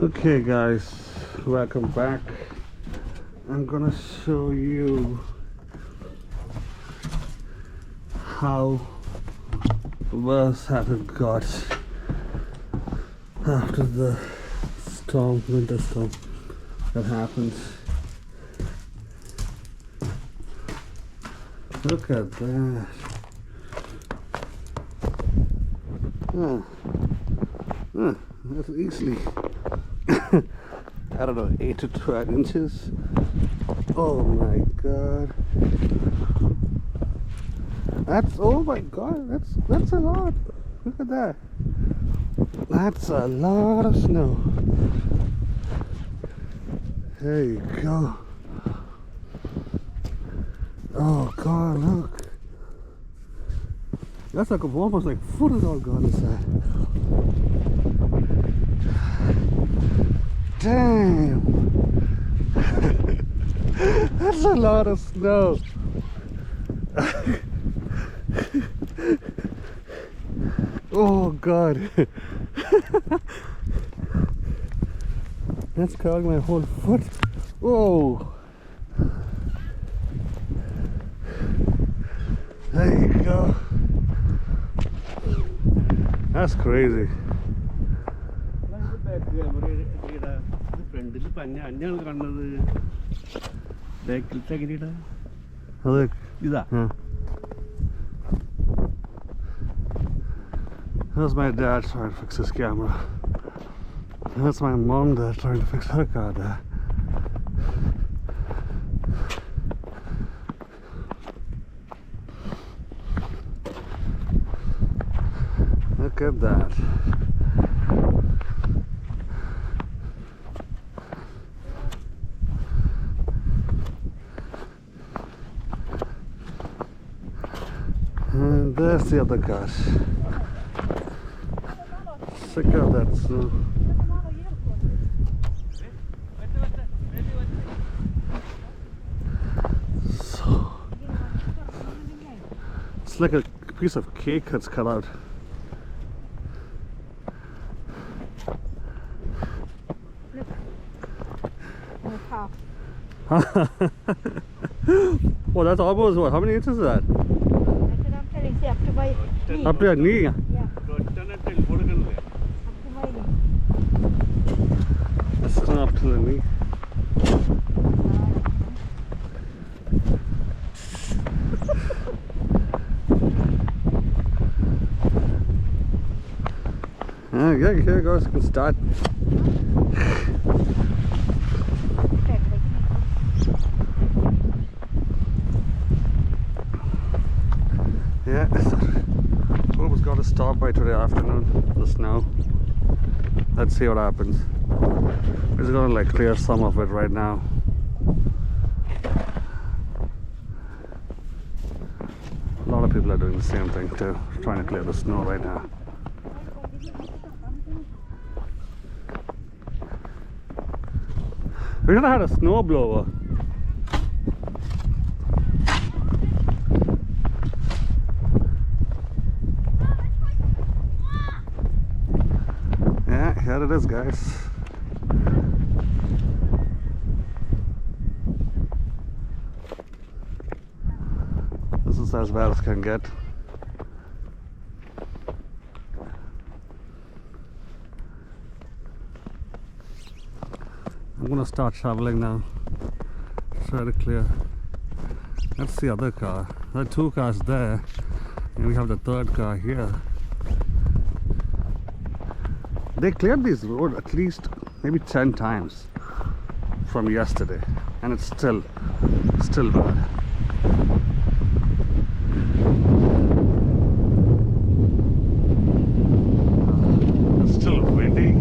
Okay guys, welcome back. I'm gonna show you how worse has it got after the winter storm that happened. Look at that. That's easily I don't know, 8 to 12 inches. Oh my god. Oh my god, that's a lot. Look at that. That's a lot of snow. There you go. Oh god, look. That's like almost like foot is all gone inside. Damn. That's a lot of snow. Oh god. That's covering my whole foot. Whoa. There you go. That's crazy. Look. That's my dad trying to fix his camera. That's my mom there trying to fix her car there. Look at that. And there's the other cars. Check out that snow. So, it's like a piece of cake that's cut out. Well, that's almost what? How many inches is that? I'm telling you, up to my knee. Up to your knee? Yeah. It's not up to the knee. Yeah, here goes. You can start. Yeah, I thought it was going to stop by today afternoon, the snow. Let's see what happens. It's going to like clear some of it right now. A lot of people are doing the same thing too, trying to clear the snow right now. We should have had a snow blower. Yeah, here it is, guys. This is as bad as can get. I'm gonna start shoveling now. Try to clear. That's the other car. There are two cars there, and we have the third car here. They cleared this road at least maybe 10 times from yesterday, and it's still bad. It's still windy.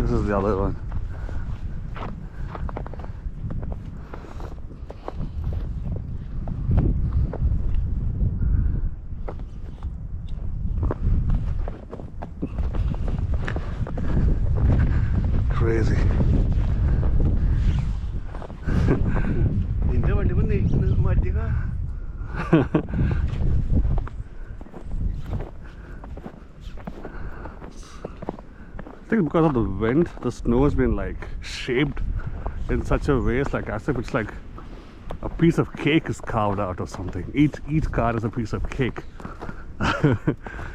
This is the other one. Crazy. I think because of the wind, the snow has been like shaped in such a way, it's like as if it's like a piece of cake is carved out or something. Each car is a piece of cake.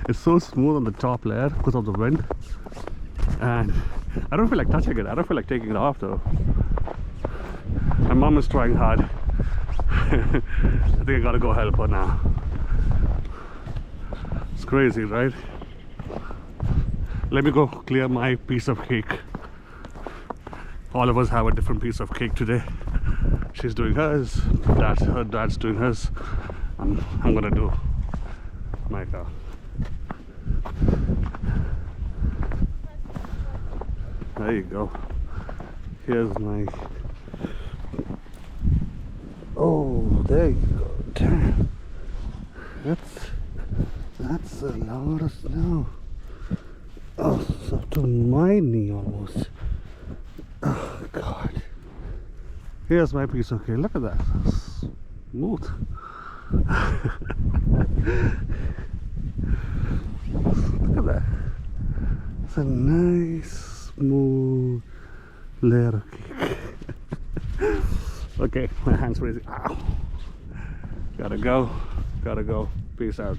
It's so smooth on the top layer because of the wind, and I don't feel like touching it. I don't feel like taking it off though. My mom is trying hard. I think I gotta go help her now. It's crazy, right? Let me go clear my piece of cake. All of us have a different piece of cake today. She's doing hers, her dad's doing hers. I'm gonna do my car. There you go. Here's my... Oh, there you go. Damn. That's a lot of snow. Oh, it's up to my knee almost. Oh God. Here's my piece of cake. Look at that. Smooth. Look at that. It's a nice smooth layer of cake. Okay, my hand's raising. Ow. Gotta go. Peace out.